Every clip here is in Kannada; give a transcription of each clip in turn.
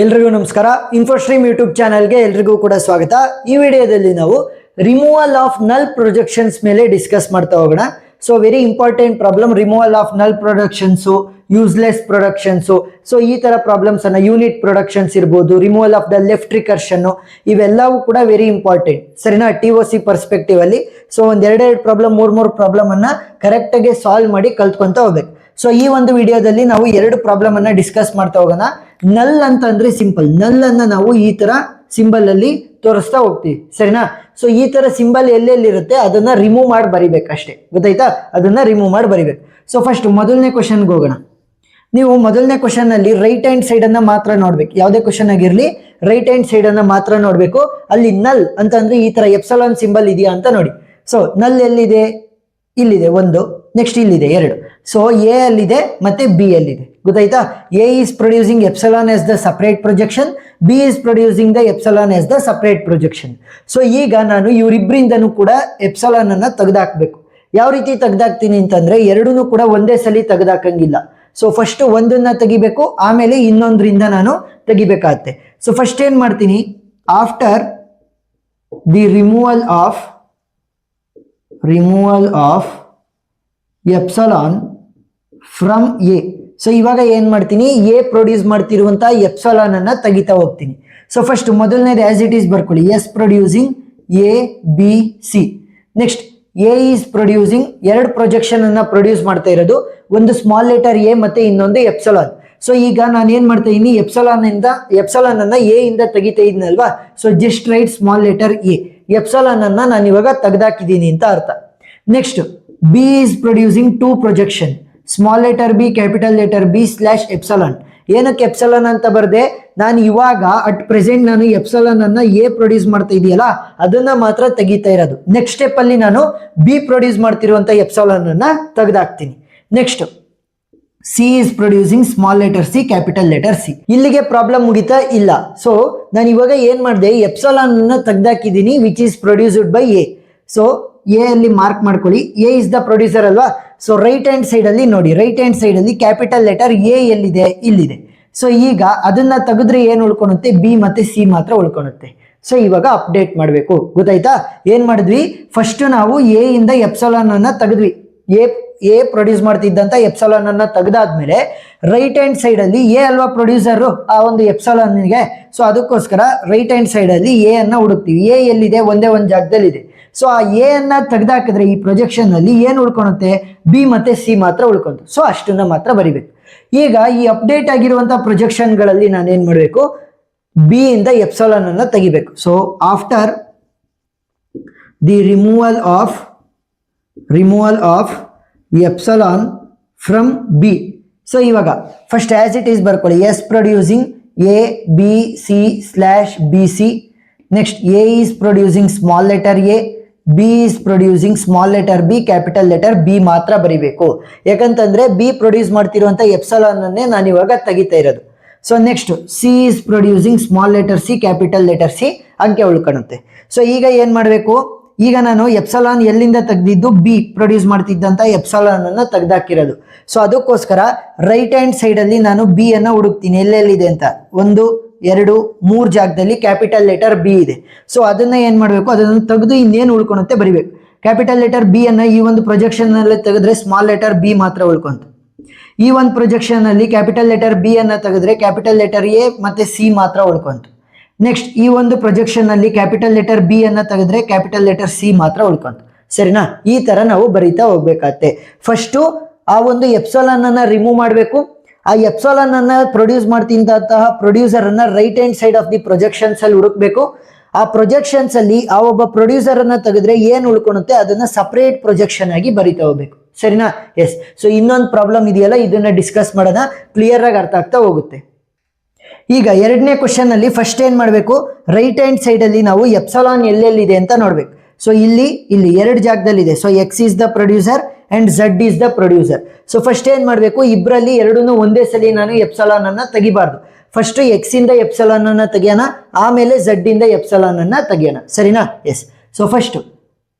ಎಲ್ರಿಗೂ ನಮಸ್ಕಾರ. ಇನ್ಫೋಸ್ಟ್ರೀಮ್ ಯೂಟ್ಯೂಬ್ ಚಾನಲ್ಗೆ ಎಲ್ರಿಗೂ ಕೂಡ ಸ್ವಾಗತ. ಈ ವಿಡಿಯೋದಲ್ಲಿ ನಾವು ರಿಮೂವಲ್ ಆಫ್ ನಲ್ ಪ್ರೊಜೆಕ್ಷನ್ಸ್ ಮೇಲೆ ಡಿಸ್ಕಸ್ ಮಾಡ್ತಾ ಹೋಗೋಣ. So very important problem, removal of ನಲ್ ಪ್ರೊಡಕ್ಷನ್ಸು, ಯೂಸ್ಲೆಸ್ ಪ್ರೊಡಕ್ಷನ್ಸು. ಸೊ ಈ ತರ ಪ್ರಾಬ್ಲಮ್ಸ್ ಅನ್ನ, ಯೂನಿಟ್ ಪ್ರೊಡಕ್ಷನ್ಸ್ ಇರ್ಬೋದು, removal of the left recursion, ಇವೆಲ್ಲವೂ ಕೂಡ ವೆರಿ ಇಂಪಾರ್ಟೆಂಟ್, ಸರಿನಾ, TOC ಪರ್ಸ್ಪೆಕ್ಟಿವ್ ಅಲ್ಲಿ. ಸೊ ಒಂದ್ ಎರಡೆರಡು ಪ್ರಾಬ್ಲಮ್, ಮೂರ್ ಪ್ರಾಬ್ಲಮ್ ಅನ್ನ ಕರೆಕ್ಟ್ ಆಗಿ ಸಾಲ್ವ್ ಮಾಡಿ ಕಲ್ತ್ಕೊಂತ ಹೋಗ್ಬೇಕು. ಸೊ ಈ ಒಂದು ವಿಡಿಯೋದಲ್ಲಿ ನಾವು ಎರಡು ಪ್ರಾಬ್ಲಮ್ ಅನ್ನ ಡಿಸ್ಕಸ್ ಮಾಡ್ತಾ ಹೋಗೋಣ. ನಲ್ ಅಂತ ಅಂದ್ರೆ ಸಿಂಪಲ್, ನಲ್ ಅನ್ನ ನಾವು ಈ ತರ ಸಿಂಬಲ್ ಅಲ್ಲಿ ತೋರಿಸ್ತಾ ಹೋಗ್ತೀವಿ, ಸರಿನಾ. ಸೊ ಈ ತರ ಸಿಂಬಲ್ ಎಲ್ಲೆಲ್ಲಿರುತ್ತೆ ಅದನ್ನ ರಿಮೂವ್ ಮಾಡಿ ಬರಿಬೇಕು ಅಷ್ಟೇ, ಗೊತ್ತಾಯ್ತಾ, ಅದನ್ನ ರಿಮೂವ್ ಮಾಡಿ ಬರಿಬೇಕು. ಸೊ ಫಸ್ಟ್ ಮೊದಲನೇ ಕ್ವಶನ್ಗೆ ಹೋಗೋಣ. ನೀವು ಮೊದಲನೇ ಕ್ವಶನ್ ಅಲ್ಲಿ ರೈಟ್ ಹ್ಯಾಂಡ್ ಸೈಡ್ ಅನ್ನ ಮಾತ್ರ ನೋಡ್ಬೇಕು, ಯಾವುದೇ ಕ್ವಶನ್ ಆಗಿರ್ಲಿ ರೈಟ್ ಹ್ಯಾಂಡ್ ಸೈಡ್ ಅನ್ನ ಮಾತ್ರ ನೋಡ್ಬೇಕು. ಅಲ್ಲಿ ನಲ್ ಅಂತ ಅಂದ್ರೆ ಈ ತರ ಎಪ್ಸಲಾನ್ ಸಿಂಬಲ್ ಇದೆಯಾ ಅಂತ ನೋಡಿ. ಸೊ ನಲ್ ಎಲ್ಲಿದೆ, ಇಲ್ಲಿದೆ ಒಂದು, ನೆಕ್ಸ್ಟ್ ಇಲ್ಲಿದೆ ಎರಡು. ಸೊ ಎ ಅಲ್ಲಿದೆ ಮತ್ತೆ ಬಿ ಅಲ್ಲಿದೆ, ಗೊತ್ತಾಯ್ತಾ. A is producing epsilon as the separate projection, B is producing the epsilon as the separate projection. So ಈಗ ನಾನು ಇವರಿಬ್ಬರಿಂದನೂ ಕೂಡ ಎಪ್ಸಲಾನ್ ಅನ್ನ ತೆಗೆದಾಕ್ಬೇಕು. ಯಾವ ರೀತಿ ತೆಗೆದಾಕ್ತೀನಿ ಅಂತಂದ್ರೆ ಎರಡೂ ಕೂಡ ಒಂದೇ ಸಲ ತೆಗೆದಾಕಂಗಿಲ್ಲ. ಸೊ ಫಸ್ಟ್ ಒಂದನ್ನ ತೆಗಿಬೇಕು, ಆಮೇಲೆ ಇನ್ನೊಂದರಿಂದ ನಾನು ತೆಗಿಬೇಕಾಗತ್ತೆ. ಸೊ ಫಸ್ಟ್ ಏನ್ ಮಾಡ್ತೀನಿ, after the removal of epsilon from A. So ಇವಾಗ ಏನ್ ಮಾಡ್ತೀನಿ, ಎ ಪ್ರೊಡ್ಯೂಸ್ ಮಾಡ್ತಿರುವಂತಹ ಎಪ್ಸಲಾನ್ ಅನ್ನ ತೆಗಿತಾ ಹೋಗ್ತೀನಿ. ಸೊ ಫಸ್ಟ್ ಮೊದಲನೇದು ಆಸ್ ಇಟ್ ಈಸ್ ಬರ್ಕೊಳ್ಳಿ, S producing A B C. Next A is producing, ಎರಡು ಪ್ರೊಜೆಕ್ಷನ್ ಅನ್ನ ಪ್ರೊಡ್ಯೂಸ್ ಮಾಡ್ತಾ ಇರೋದು, ಒಂದು ಸ್ಮಾಲ್ ಲೆಟರ್ ಎ ಮತ್ತೆ ಇನ್ನೊಂದು ಎಪ್ಸಲಾನ್. ಸೊ ಈಗ ನಾನು ಏನ್ ಮಾಡ್ತಾ ಇದೀನಿ, ಎಪ್ಸಲಾನ್ ಅನ್ನ ಎ ಇಂದ ತೆಗಿತಾ ಇದೀನಲ್ವಾ. So just write small letter A, epsilon ಅನ್ನ ನಾನು ಇವಾಗ ತೆಗೆದಾಕಿದ್ದೀನಿ ಅಂತ ಅರ್ಥ. Next B is producing two projection, small letter B, capital letter B slash epsilon. ಏನಕ್ಕೆ ಎಪ್ಸಲಾನ್ ಅಂತ ಬರ್ದೆ, ನಾನು ಇವಾಗ ಅಟ್ ಪ್ರೆಸೆಂಟ್ ನಾನು ಎಪ್ಸಲಾನ್ ಅನ್ನ ಎ ಪ್ರೊಡ್ಯೂಸ್ ಮಾಡ್ತಾ ಇದೆಯಲ್ಲ ಅದನ್ನ ಮಾತ್ರ ತೆಗಿತಾ ಇರೋದು. ನೆಕ್ಸ್ಟ್ ಸ್ಟೆಪ್ ಅಲ್ಲಿ ನಾನು ಬಿ ಪ್ರೊಡ್ಯೂಸ್ ಮಾಡ್ತಿರುವಂತ ಎಪ್ಸಲಾನ್ ಅನ್ನ ತೆಗೆದಾಕ್ತೀನಿ. Next C is producing small letter C, capital letter C. ಇಲ್ಲಿಗೆ ಪ್ರಾಬ್ಲಮ್ ಮುಗಿತಾ ಇಲ್ಲ. ಸೊ ನಾನು ಇವಾಗ ಏನ್ ಮಾಡಿದೆ, ಎಪ್ಸಲಾನ್ ಅನ್ನ ತೆಗೆದಾಕಿದ್ದೀನಿ which is produced by A. So A ಅಲ್ಲಿ ಮಾರ್ಕ್ ಮಾಡ್ಕೊಳ್ಳಿ, ಎ ಇಸ್ ದ ಪ್ರೊಡ್ಯೂಸರ್ ಅಲ್ವಾ. ಸೊ ರೈಟ್ ಹ್ಯಾಂಡ್ ಸೈಡ್ ಅಲ್ಲಿ ನೋಡಿ, ರೈಟ್ ಹ್ಯಾಂಡ್ ಸೈಡ್ ಅಲ್ಲಿ ಕ್ಯಾಪಿಟಲ್ ಲೆಟರ್ ಎ ಎಲ್ಲಿದೆ, ಇಲ್ಲಿದೆ. ಸೊ ಈಗ ಅದನ್ನ ತೆಗೆದ್ರೆ ಏನ್ ಉಳ್ಕೊಳುತ್ತೆ, ಬಿ ಮತ್ತೆ ಸಿ ಮಾತ್ರ ಉಳ್ಕೊಳುತ್ತೆ. ಸೊ ಇವಾಗ ಅಪ್ಡೇಟ್ ಮಾಡಬೇಕು, ಗೊತ್ತಾಯ್ತಾ. ಏನ್ ಮಾಡಿದ್ವಿ, ಫಸ್ಟ್ ನಾವು ಎ ಇಂದ ಎಪ್ಸಲಾನ್ ಅನ್ನ ತೆಗೆದ್ವಿ, ಎ ಪ್ರೊಡ್ಯೂಸ್ ಮಾಡ್ತಿದ್ದಂತ ಎಪ್ಸಲಾನ್ ಅನ್ನ ತೆಗೆದಾದ್ಮೇಲೆ ರೈಟ್ ಹ್ಯಾಂಡ್ ಸೈಡ್ ಅಲ್ಲಿ ಎ ಅಲ್ವಾ ಪ್ರೊಡ್ಯೂಸರ್ ಆ ಒಂದು ಎಪ್ಸಲಾನ್ಗೆ. ಸೊ ಅದಕ್ಕೋಸ್ಕರ ರೈಟ್ ಹ್ಯಾಂಡ್ ಸೈಡ್ ಅಲ್ಲಿ ಎ ಅನ್ನ ಹುಡುಕ್ತಿವಿ. ಎ ಎಲ್ಲಿದೆ, ಒಂದೇ ಒಂದು ಜಾಗದಲ್ಲಿ ಇದೆ. ಸೊ ಆ ಎ ಅನ್ನ ತೆಗೆದಾಕಿದ್ರೆ ಈ ಪ್ರೊಜೆಕ್ಷನ್ ಅಲ್ಲಿ ಏನ್ ಉಳ್ಕೊಳುತ್ತೆ, ಬಿ ಮತ್ತೆ ಸಿ ಮಾತ್ರ ಉಳ್ಕೊಂತು. ಸೊ ಅಷ್ಟನ್ನ ಮಾತ್ರ ಬರಿಬೇಕು. ಈಗ ಈ ಅಪ್ಡೇಟ್ ಆಗಿರುವಂತಹ ಪ್ರೊಜೆಕ್ಷನ್ ಗಳಲ್ಲಿ ನಾನು ಏನ್ ಮಾಡ್ಬೇಕು, ಬಿ ಇಂದ ಎಪ್ಸಲಾನ್ ಅನ್ನ ತೆಗಿಬೇಕು. So after the removal of epsilon from B. So ಇವಾಗ ಫಸ್ಟ್ ಆಸ್ ಇಟ್ ಈಸ್ ಬರ್ಕೊಳ್ಳಿ, S producing A B C slash B C. Next A is producing small letter A, B is producing small letter B, capital letter B ಮಾತ್ರ ಬರಿಬೇಕು. ಯಾಕಂತಂದ್ರೆ ಬಿ ಪ್ರೊಡ್ಯೂಸ್ ಮಾಡ್ತಿರುವಂತ ಎಪ್ಸಲಾನ್ ಅನ್ನೇ ನಾನು ಇವಾಗ ತೆಗಿತಾ ಇರೋದು. So next C is producing small letter C, capital letter C ಅಂಕೆ ಉಳ್ಕೊಳುತ್ತೆ. ಸೊ ಈಗ ಏನ್ ಮಾಡಬೇಕು, ಈಗ ನಾನು ಎಪ್ಸಲಾನ್ ಎಲ್ಲಿಂದ ತೆಗೆದಿದ್ದು, ಬಿ ಪ್ರೊಡ್ಯೂಸ್ ಮಾಡ್ತಿದ್ದಂತ ಎಪ್ಸಲಾನ್ ಅನ್ನ ತೆಗೆದಾಕಿರೋದು. ಸೊ ಅದಕ್ಕೋಸ್ಕರ ರೈಟ್ ಹ್ಯಾಂಡ್ ಸೈಡ್ ಅಲ್ಲಿ ನಾನು ಬಿ ಅನ್ನ ಹುಡುಕ್ತೀನಿ, ಎಲ್ಲೆಲ್ಲಿದೆ ಅಂತ. ಒಂದು, ಎರಡು, ಮೂರು ಜಾಗದಲ್ಲಿ ಕ್ಯಾಪಿಟಲ್ ಲೆಟರ್ ಬಿ ಇದೆ. ಸೊ ಅದನ್ನ ಏನ್ ಮಾಡಬೇಕು, ಅದನ್ನು ತೆಗೆದು ಇನ್ನೇನು ಉಳ್ಕೊಳುತ್ತೆ ಬರಿಬೇಕು. ಕ್ಯಾಪಿಟಲ್ ಲೆಟರ್ ಬಿ ಅನ್ನ ಈ ಒಂದು ಪ್ರೊಜೆಕ್ಷನ್ ಅಲ್ಲಿ ತೆಗೆದ್ರೆ ಸ್ಮಾಲ್ ಲೆಟರ್ ಬಿ ಮಾತ್ರ ಉಳ್ಕೊಂತು. ಈ ಒಂದು ಪ್ರೊಜೆಕ್ಷನ್ ಅಲ್ಲಿ ಕ್ಯಾಪಿಟಲ್ ಲೆಟರ್ ಬಿ ಅನ್ನ ತೆಗೆದ್ರೆ ಕ್ಯಾಪಿಟಲ್ ಲೆಟರ್ ಎ ಮತ್ತೆ ಸಿ ಮಾತ್ರ ಉಳ್ಕೊಂತು. ನೆಕ್ಸ್ಟ್ ಈ ಒಂದು ಪ್ರೊಜೆಕ್ಷನ್ ಅಲ್ಲಿ ಕ್ಯಾಪಿಟಲ್ ಲೆಟರ್ ಬಿ ಅನ್ನ ತೆಗೆದ್ರೆ ಕ್ಯಾಪಿಟಲ್ ಲೆಟರ್ ಸಿ ಮಾತ್ರ ಉಳ್ಕೊಂತು, ಸರಿನಾ. ಈ ತರ ನಾವು ಬರೀತಾ ಹೋಗ್ಬೇಕಾಗತ್ತೆ. ಫಸ್ಟ್ ಆ ಒಂದು ಎಪ್ಸಲಾನ್ ಅನ್ನ ರಿಮೂವ್ ಮಾಡಬೇಕು. ಆ ಎಪ್ಸಲಾನ್ ಅನ್ನ ಪ್ರೊಡ್ಯೂಸ್ ಮಾಡ್ತಿದ್ದಂತಹ ಪ್ರೊಡ್ಯೂಸರ್ ಅನ್ನ right hand side of the projections ಅಲ್ಲಿ ಹುಡುಕ್ಬೇಕು. ಆ ಪ್ರೊಜೆಕ್ಷನ್ಸ್ ಅಲ್ಲಿ ಆ ಒಬ್ಬ ಪ್ರೊಡ್ಯೂಸರ್ ಅನ್ನ ತೆಗೆದ್ರೆ ಏನ್ ಉಳ್ಕೊಳುತ್ತೆ ಅದನ್ನ ಸಪರೇಟ್ ಪ್ರೊಜೆಕ್ಷನ್ ಆಗಿ ಬರಿತಾ ಹೋಗ್ಬೇಕು, ಸರಿನಾ. ಎಸ್. ಸೊ ಇನ್ನೊಂದು ಪ್ರಾಬ್ಲಮ್ ಇದೆಯಲ್ಲ, ಇದನ್ನ ಡಿಸ್ಕಸ್ ಮಾಡೋಣ, ಕ್ಲಿಯರ್ ಆಗಿ ಅರ್ಥ ಆಗ್ತಾ ಹೋಗುತ್ತೆ. ಈಗ ಎರಡನೇ ಕ್ವಶನ್ ಅಲ್ಲಿ ಫಸ್ಟ್ ಏನ್ ಮಾಡಬೇಕು, ರೈಟ್ ಹ್ಯಾಂಡ್ ಸೈಡ್ ಅಲ್ಲಿ ನಾವು ಎಪ್ಸಲಾನ್ ಎಲ್ಲೆಲ್ಲಿದೆ ಅಂತ ನೋಡ್ಬೇಕು. ಸೊ ಇಲ್ಲಿ ಎರಡು ಜಾಗದಲ್ಲಿ ಇದೆ. So X is the producer and Z is the producer. So first ಏನ್ ಮಾಡಬೇಕು, ಇಬ್ಬರಲ್ಲಿ ಎರಡೂ ಒಂದೇ ಸಲ ನಾನು ಎಪ್ಸಲಾನ್ ಅನ್ನ ತೆಗಿಬಾರ್ದು. ಫಸ್ಟ್ ಎಕ್ಸ್ ಇಂದ ಎಪ್ಸಲಾನ್ ಅನ್ನ ತೆಗಿಯೋಣ, ಆಮೇಲೆ ಝಡ್ ಇಂದ ಎಪ್ಸಲಾನ್ ಅನ್ನ ತೆಗಿಯೋಣ, ಸರಿನಾ. Yes. So first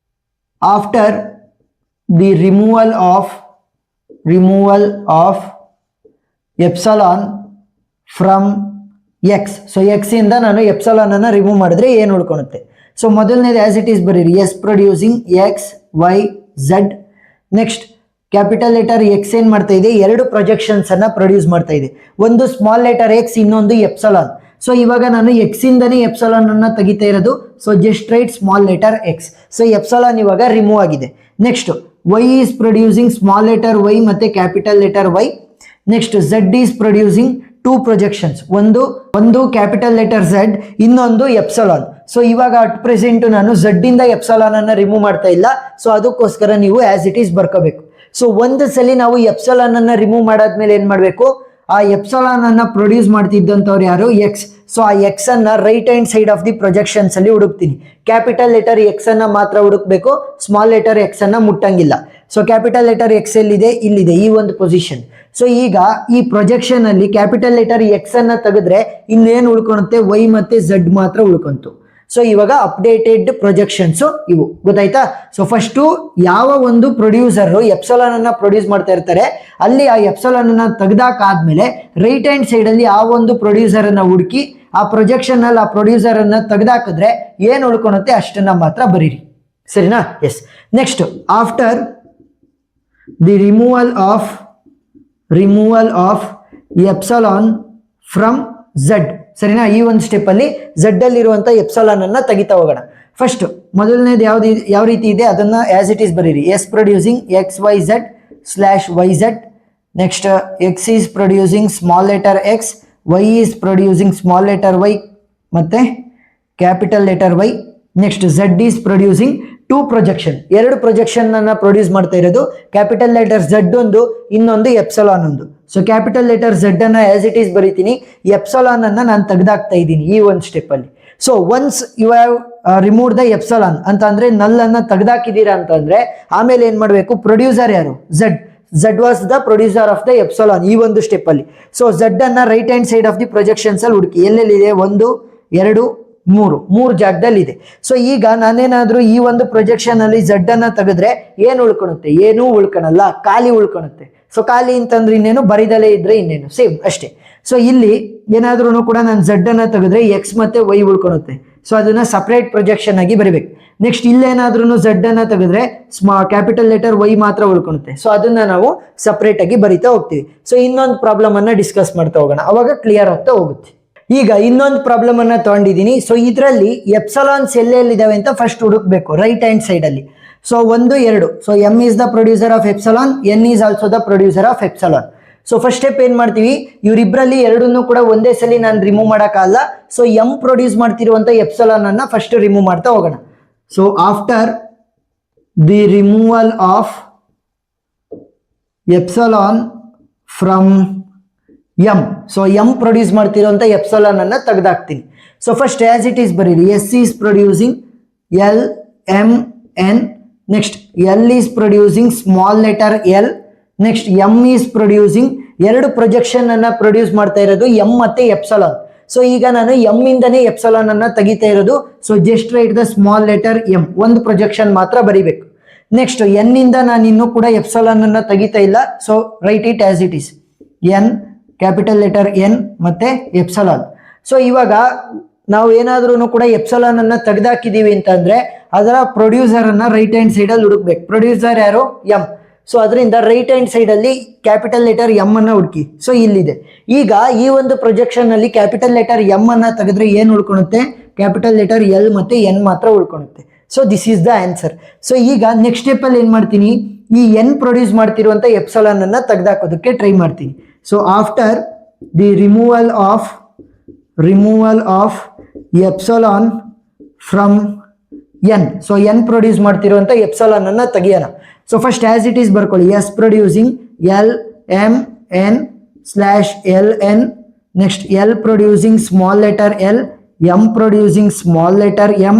after the removal of epsilon from X. So X ಇಂದ ನಾನು ಎಪ್ಸಲಾನ್ ಅನ್ನ ರಿಮೂವ್ ಮಾಡಿದ್ರೆ ಏನು ಉಳ್ಕೊಳುತ್ತೆ? ಸೊ ಮೊದಲನೇದು ಆಸ್ ಇಟ್ ಈಸ್ ಬರೀರಿ, S producing X Y Z. Next capital letter X ಏನ್ ಮಾಡ್ತಾ ಇದೆ, ಎರಡು ಪ್ರೊಜೆಕ್ಷನ್ಸ್ ಅನ್ನ ಪ್ರೊಡ್ಯೂಸ್ ಮಾಡ್ತಾ ಇದೆ. ಒಂದು ಸ್ಮಾಲ್ ಲೆಟರ್ ಎಕ್ಸ್, ಇನ್ನೊಂದು ಎಪ್ಸಲಾನ್. ಸೊ ಇವಾಗ ನಾನು ಎಕ್ಸ್ ಇಂದನೇ ಎಪ್ಸಲಾನ್ ಅನ್ನ ತೆಗಿತಾ ಇರೋದು. So just write small letter X. So epsilon ಇವಾಗ ರಿಮೂವ್ ಆಗಿದೆ. Next Y is producing small letter Y ಮತ್ತೆ capital letter Y. Next Z is producing two projections, ಒಂದು ಕ್ಯಾಪಿಟಲ್ ಲೆಟರ್ ಝೆಡ್, ಇನ್ನೊಂದು ಎಪ್ಸಲಾನ್. ಸೊ ಇವಾಗ ಅಟ್ ಪ್ರೆಸೆಂಟ್ ನಾನು ಝೆಡ್ ಇಂದ ಎಪ್ಸಲಾನ್ ಅನ್ನ ರಿಮೂವ್ ಮಾಡ್ತಾ ಇಲ್ಲ. ಸೊ ಅದಕ್ಕೋಸ್ಕರ ನೀವು ಆಸ್ ಇಟ್ ಈಸ್ ಬರ್ಕೋಬೇಕು. ಸೊ ಒಂದು ಸಲ ನಾವು ಎಪ್ಸಲಾನ್ ಅನ್ನ ರಿಮೂವ್ ಮಾಡಾದ್ಮೇಲೆ ಏನ್ ಮಾಡ್ಬೇಕು, ಆ ಎಪ್ಸಲಾನ್ ಅನ್ನ ಪ್ರೊಡ್ಯೂಸ್ ಮಾಡ್ತಿದ್ದಂಥವ್ರು ಯಾರು, ಎಕ್ಸ್. ಸೊ ಆ ಎಕ್ಸ್ ಅನ್ನ right hand side of the projections ಅಲ್ಲಿ ಹುಡುಕ್ತೀನಿ. ಕ್ಯಾಪಿಟಲ್ ಲೆಟರ್ ಎಕ್ಸ್ ಅನ್ನ ಮಾತ್ರ ಹುಡುಕ್ಬೇಕು, ಸ್ಮಾಲ್ ಲೆಟರ್ ಎಕ್ಸ್ ಅನ್ನ ಮುಟ್ಟಂಗಿಲ್ಲ. ಸೊ ಕ್ಯಾಪಿಟಲ್ ಲೆಟರ್ ಎಕ್ಸ್ ಎಲ್ಲಿದೆ, ಇಲ್ಲಿದೆ, ಈ ಒಂದು ಪೊಸಿಷನ್. ಸೊ ಈಗ ಈ ಪ್ರೊಜೆಕ್ಷನ್ ಅಲ್ಲಿ ಕ್ಯಾಪಿಟಲ್ ಲೆಟರ್ ಎಕ್ಸ್ ಅನ್ನ ತೆಗೆದ್ರೆ ಇನ್ನೇನು ಉಳ್ಕೊಳುತ್ತೆ, ವೈ ಮತ್ತೆ ಝೆಡ್ ಮಾತ್ರ ಉಳ್ಕೊಂತು. ಸೊ ಇವಾಗ ಅಪ್ಡೇಟೆಡ್ ಪ್ರೊಜೆಕ್ಷನ್ಸ್ ಇವು, ಗೊತ್ತಾಯ್ತಾ? ಸೊ ಫಸ್ಟು ಯಾವ ಒಂದು ಪ್ರೊಡ್ಯೂಸರ್ ಎಪ್ಸಲಾನ್ ಅನ್ನ ಪ್ರೊಡ್ಯೂಸ್ ಮಾಡ್ತಾ ಇರ್ತಾರೆ, ಅಲ್ಲಿ ಆ ಎಪ್ಸಲಾನ್ ಅನ್ನ ತೆಗ್ದಾಕಾದ್ಮೇಲೆ ರೈಟ್ ಹ್ಯಾಂಡ್ ಸೈಡ್ ಅಲ್ಲಿ ಆ ಒಂದು ಪ್ರೊಡ್ಯೂಸರ್ ಅನ್ನ ಹುಡುಕಿ ಆ ಪ್ರೊಜೆಕ್ಷನ್ ಅಲ್ಲಿ ಆ ಪ್ರೊಡ್ಯೂಸರ್ ಅನ್ನ ತೆಗ್ದಾಕಿದ್ರೆ ಏನು ಉಳ್ಕೊಳುತ್ತೆ ಅಷ್ಟನ್ನ ಮಾತ್ರ ಬರೀರಿ, ಸರಿನಾ? Yes. Next after the removal of epsilon from Z, ಸರಿನಾ? ಈ ಒಂದು ಸ್ಟೆಪ್ ಅಲ್ಲಿ ಝೆಡ್ ಅಲ್ಲಿ ಇರುವಂತ ಎಪ್ಸಲಾನ್ ಅನ್ನ ತೆಗಿತಾ ಹೋಗೋಣ. ಫಸ್ಟ್ ಮೊದಲನೇದು ಯಾವ ರೀತಿ ಇದೆ ಅದನ್ನ ಆಸ್ ಇಟ್ ಈಸ್ ಬರೀರಿ. S producing X Y Z slash Y Z. Next X is producing small letter X, Y is producing small letter Y ಮತ್ತೆ capital letter Y. Next Z is producing two projection, ಎರಡು ಪ್ರೊಜೆಕ್ಷನ್ ಅನ್ನ ಪ್ರೊಡ್ಯೂಸ್ ಮಾಡ್ತಾ ಇರೋದು. ಕ್ಯಾಪಿಟಲ್ ಲೆಟರ್ ಝೆಡ್ ಒಂದು, ಇನ್ನೊಂದು ಎಪ್ಸಲಾನ್ ಒಂದು. ಸೊ ಕ್ಯಾಪಿಟಲ್ ಲೆಟರ್ ಝೆಡ್ ಅನ್ನ ಆಸ್ ಇಟ್ ಈಸ್ ಬರೀತೀನಿ, ಎಪ್ಸಲಾನ್ ಅನ್ನ ನಾನು ತೆಗೆದಾಕ್ತಾ ಇದ್ದೀನಿ ಈ ಒಂದು ಸ್ಟೆಪ್ ಅಲ್ಲಿ. So once you have remove the epsilon ಅಂತ ಅಂದ್ರೆ ನಲ್ ಅನ್ನ ತೆಗೆದಾಕಿದ್ದೀರಾ ಅಂತಂದ್ರೆ ಆಮೇಲೆ ಏನ್ ಮಾಡಬೇಕು, ಪ್ರೊಡ್ಯೂಸರ್ ಯಾರು, Z was the producer of the epsilon ಈ ಒಂದು ಸ್ಟೆಪ್ ಅಲ್ಲಿ. ಸೊ ಝೆಡ್ ಅನ್ನ right hand side of the projections ಅಲ್ಲಿ ಹುಡುಕಿ, ಎಲ್ಲೆಲ್ಲಿದೆ, 1 2 3 ಜಾಗದಲ್ಲಿ ಇದೆ. ಸೊ ಈಗ ನಾನೇನಾದ್ರೂ ಈ ಒಂದು ಪ್ರೊಜೆಕ್ಷನ್ ಅಲ್ಲಿ ಝೆಡ್ ಅನ್ನ ತೆಗೆದ್ರೆ ಏನು ಉಳ್ಕೊಳುತ್ತೆ, ಏನೂ ಉಳ್ಕೊಳಲ್ಲ, ಖಾಲಿ ಉಳ್ಕೊಳುತ್ತೆ. ಸೊ ಖಾಲಿ ಅಂತಂದ್ರೆ ಇನ್ನೇನು, ಬರಿದಲೇ ಇದ್ರೆ ಇನ್ನೇನು, ಸೇಮ್ ಅಷ್ಟೇ. ಸೊ ಇಲ್ಲಿ ಏನಾದ್ರೂ ಕೂಡ ನಾನು ಝೆಡ್ ಅನ್ನ ತೆಗೆದ್ರೆ ಎಕ್ಸ್ ಮತ್ತೆ ವೈ ಉಳ್ಕೊಳುತ್ತೆ. ಸೊ ಅದನ್ನ ಸಪರೇಟ್ ಪ್ರೊಜೆಕ್ಷನ್ ಆಗಿ ಬರಿಬೇಕು. ನೆಕ್ಸ್ಟ್ ಇಲ್ಲೇನಾದ್ರೂ ಝೆಡ್ ಅನ್ನ ತೆಗೆದ್ರೆ ಕ್ಯಾಪಿಟಲ್ ಲೆಟರ್ ವೈ ಮಾತ್ರ ಉಳ್ಕೊಳುತ್ತೆ. ಸೊ ಅದನ್ನ ನಾವು ಸಪರೇಟ್ ಆಗಿ ಬರಿತಾ ಹೋಗ್ತೀವಿ. ಸೊ ಇನ್ನೊಂದು ಪ್ರಾಬ್ಲಮ್ ಅನ್ನ ಡಿಸ್ಕಸ್ ಮಾಡ್ತಾ ಹೋಗೋಣ, ಅವಾಗ ಕ್ಲಿಯರ್ ಆಗ್ತಾ ಹೋಗುತ್ತೆ. ಈಗ ಇನ್ನೊಂದು ಪ್ರಾಬ್ಲಮ್ ಅನ್ನ ತಗೊಂಡಿದ್ದೀನಿ. ಸೊ ಇದರಲ್ಲಿ ಎಪ್ಸಲಾನ್ಸ್ ಎಲ್ಲೆಲ್ಲಿದ್ದಾವೆ ಅಂತ ಫಸ್ಟ್ ಹುಡುಕ್ಬೇಕು ರೈಟ್ ಹ್ಯಾಂಡ್ ಸೈಡ್ ಅಲ್ಲಿ. So 1 2. So M is the producer of epsilon, N is also the producer of epsilon. So first step ಏನ್ ಮಾಡ್ತೀವಿ, ಇವರಿಬ್ಬರಲ್ಲಿ ಎರಡನ್ನೂ ಕೂಡ ಒಂದೇ ಸಲ ನಾನು ರಿಮೂವ್ ಮಾಡಕ್ಕಾಗಲ್ಲ. ಸೊ ಎಂ ಪ್ರೊಡ್ಯೂಸ್ ಮಾಡ್ತಿರುವಂತ ಎಪ್ಸಲಾನ್ ಅನ್ನ ಫಸ್ಟ್ ರಿಮೂವ್ ಮಾಡ್ತಾ ಹೋಗೋಣ. So after the removal of epsilon from M, so M produce ಮಾಡ್ತಿರೋಂಥ ಎಪ್ಸಲಾನ್ ಅನ್ನ ತೆಗೆದಾಕ್ತೀನಿ. So first as it is ಬರೀರಿ, S is producing L M N. Next L is producing small letter L. Next M is producing, ಎರಡು ಪ್ರೊಜೆಕ್ಷನ್ ಅನ್ನ ಪ್ರೊಡ್ಯೂಸ್ ಮಾಡ್ತಾ ಇರೋದು ಎಂ ಮತ್ತೆ ಎಪ್ಸಲಾನ್. ಸೊ ಈಗ ನಾನು ಎಂ ಇಂದನೇ ಎಪ್ಸಲಾನ್ ಅನ್ನ ತೆಗಿತಾ ಇರೋದು. So just right the small letter M, ಒಂದು ಪ್ರೊಜೆಕ್ಷನ್ ಮಾತ್ರ ಬರಿಬೇಕು. ನೆಕ್ಸ್ಟ್ ಎನ್ ಇಂದ ನಾನು ಇನ್ನೂ ಕೂಡ ಎಪ್ಸಲಾನ್ ಅನ್ನ ತೆಗಿತಾ ಇಲ್ಲ. So right it as it is, N capital letter N ಮತ್ತೆ ಎಪ್ಸಲಾನ್. ಸೊ ಇವಾಗ ನಾವು ಏನಾದ್ರೂ ಕೂಡ ಎಪ್ಸಲಾನ್ ಅನ್ನ ತೆಗೆದಾಕಿದೀವಿ ಅಂತಂದ್ರೆ ಅದರ ಪ್ರೊಡ್ಯೂಸರ್ ಅನ್ನ ರೈಟ್ ಹ್ಯಾಂಡ್ ಸೈಡ್ ಅಲ್ಲಿ ಹುಡುಕ್ಬೇಕು. ಪ್ರೊಡ್ಯೂಸರ್ ಯಾರು, ಎಂ. ಸೊ ಅದರಿಂದ ರೈಟ್ ಹ್ಯಾಂಡ್ ಸೈಡ್ ಅಲ್ಲಿ ಕ್ಯಾಪಿಟಲ್ ಲೆಟರ್ ಎಂ ಅನ್ನ ಹುಡುಕಿ. ಸೊ ಇಲ್ಲಿದೆ. ಈಗ ಈ ಒಂದು ಪ್ರೊಜೆಕ್ಷನ್ ಅಲ್ಲಿ ಕ್ಯಾಪಿಟಲ್ ಲೆಟರ್ ಎಂ ಅನ್ನ ತೆಗೆದ್ರೆ ಏನ್ ಉಳ್ಕೊಳುತ್ತೆ, ಕ್ಯಾಪಿಟಲ್ ಲೆಟರ್ ಎಲ್ ಮತ್ತೆ ಎನ್ ಮಾತ್ರ ಉಳ್ಕೊಳುತ್ತೆ. So this is the answer. So ಈಗ ನೆಕ್ಸ್ಟ್ ಸ್ಟೆಪ್ ಅಲ್ಲಿ ಏನ್ ಮಾಡ್ತೀನಿ, ಈ ಎನ್ ಪ್ರೊಡ್ಯೂಸ್ ಮಾಡ್ತಿರುವಂತ ಎಪ್ಸಲಾನ್ ಅನ್ನ ತೆಗೆದಾಕೋದಕ್ಕೆ ಟ್ರೈ ಮಾಡ್ತೀನಿ. So after the removal of epsilon from N, so N produce ಮಾಡ್ತಿರುವಂತ ಎಪ್ಸಲಾನ್ ಅನ್ನ ತೆಗಿಯೋಣ. So first as it is ಬರ್ಕೊಳ್ಳಿ, S producing L M N slash L N. Next L producing small letter L, M producing small letter M,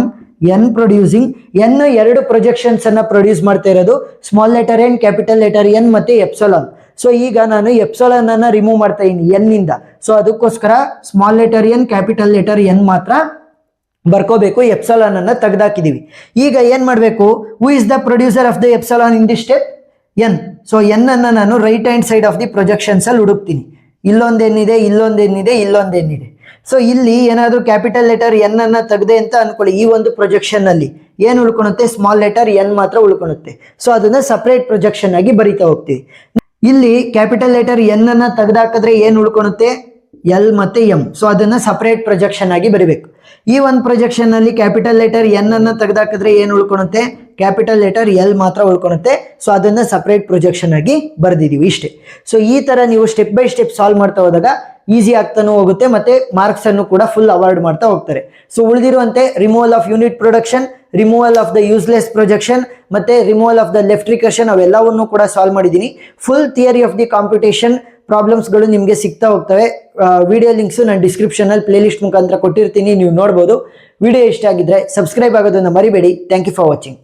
N producing, N ಎರಡು ಪ್ರೊಜೆಕ್ಷನ್ಸ್ ಅನ್ನ ಪ್ರೊಡ್ಯೂಸ್ ಮಾಡ್ತಾ ಇರೋದು small letter N, capital letter N ಮತ್ತೆ ಎಪ್ಸಲಾನ್. ಸೊ ಈಗ ನಾನು ಎಪ್ಸಲಾನ್ ಅನ್ನ ರಿಮೂವ್ ಮಾಡ್ತಾ ಇದ್ದೀನಿ ಎನ್ ಇಂದ. ಸೊ ಅದಕ್ಕೋಸ್ಕರ small letter N capital letter N ಮಾತ್ರ ಬರ್ಕೋಬೇಕು. ಎಪ್ಸಲಾನ್ ಅನ್ನ ತೆಗೆದಾಕಿದೀವಿ. ಈಗ ಏನ್ ಮಾಡಬೇಕು, who is the producer of the epsilon in the step, N. So N ಅನ್ನ ನಾನು right hand side of the projections ಅಲ್ಲಿ ಹುಡುಕ್ತೀನಿ. ಇಲ್ಲೊಂದೇನಿದೆ, ಇಲ್ಲೊಂದೇನಿದೆ, ಇಲ್ಲೊಂದೇನಿದೆ. ಸೊ ಇಲ್ಲಿ ಏನಾದ್ರು ಕ್ಯಾಪಿಟಲ್ ಲೆಟರ್ ಎನ್ ಅನ್ನ ತೆಗೆದೆ ಅಂತ ಅನ್ಕೊಳ್ಳಿ, ಈ ಒಂದು ಪ್ರೊಜೆಕ್ಷನ್ ಅಲ್ಲಿ ಏನ್ ಉಳ್ಕೊಳುತ್ತೆ, ಸ್ಮಾಲ್ ಲೆಟರ್ ಎನ್ ಮಾತ್ರ ಉಳ್ಕೊಳುತ್ತೆ. ಸೊ ಅದನ್ನ ಸಪರೇಟ್ ಪ್ರೊಜೆಕ್ಷನ್ ಆಗಿ ಬರಿತಾ ಹೋಗ್ತೀವಿ. ಇಲ್ಲಿ ಕ್ಯಾಪಿಟಲ್ ಲೆಟರ್ ಎನ್ ಅನ್ನ ತೆಗೆದಾಕಿದ್ರೆ ಏನ್ ಉಳ್ಕೊಳುತ್ತೆ, ಎಲ್ ಮತ್ತೆ ಎಂ. ಸೊ ಅದನ್ನ ಸಪರೇಟ್ ಪ್ರೊಜೆಕ್ಷನ್ ಆಗಿ ಬರಿಬೇಕು. ಈ ಒಂದು ಪ್ರೊಜೆಕ್ಷನ್ ಅಲ್ಲಿ ಕ್ಯಾಪಿಟಲ್ ಲೆಟರ್ ಎನ್ ಅನ್ನ ತೆಗೆದಾಕಿದ್ರೆ ಏನ್ ಉಳ್ಕೊಳುತ್ತೆ, ಕ್ಯಾಪಿಟಲ್ ಲೆಟರ್ ಎಲ್ ಮಾತ್ರ ಉಳ್ಕೊಳುತ್ತೆ. ಸೊ ಅದನ್ನ ಸಪರೇಟ್ ಪ್ರೊಜೆಕ್ಷನ್ ಆಗಿ ಬರೆದಿದೀವಿ ಇಷ್ಟೇ. ಸೊ ಈ ತರ ನೀವು ಸ್ಟೆಪ್ ಬೈ ಸ್ಟೆಪ್ ಸಾಲ್ವ್ ಮಾಡ್ತಾ ಹೋದಾಗ ಈಸಿ ಆಗ್ತಾನೂ ಹೋಗುತ್ತೆ, ಮತ್ತೆ ಮಾರ್ಕ್ಸ್ ಅನ್ನು ಕೂಡ ಫುಲ್ ಅವಾರ್ಡ್ ಮಾಡ್ತಾ ಹೋಗ್ತಾರೆ. ಸೊ ಉಳಿದಿರುವಂತೆ removal of unit production, removal of the useless projection ಮತ್ತೆ removal of the left recursion ಅವೆಲ್ಲವನ್ನು ಕೂಡ ಸಾಲ್ವ್ ಮಾಡಿದ್ದೀನಿ. Full theory of the computation ಪ್ರಾಬ್ಲಮ್ಸ್ಗಳು ನಿಮಗೆ ಸಿಗ್ತಾ ಹೋಗ್ತವೆ. ವಿಡಿಯೋ ಲಿಂಕ್ಸ್ ನಾನು ಡಿಸ್ಕ್ರಿಪ್ಷನ್ ಅಲ್ಲಿ ಪ್ಲೇ ಲಿಸ್ಟ್ ಮುಖಾಂತರ ಕೊಟ್ಟಿರ್ತೀನಿ, ನೀವು ನೋಡ್ಬೋದು. ವಿಡಿಯೋ ಇಷ್ಟ ಆಗಿದ್ರೆ ಸಬ್ಸ್ಕ್ರೈಬ್ ಆಗೋದನ್ನ ಮರಿಬೇಡಿ. Thank you for watching.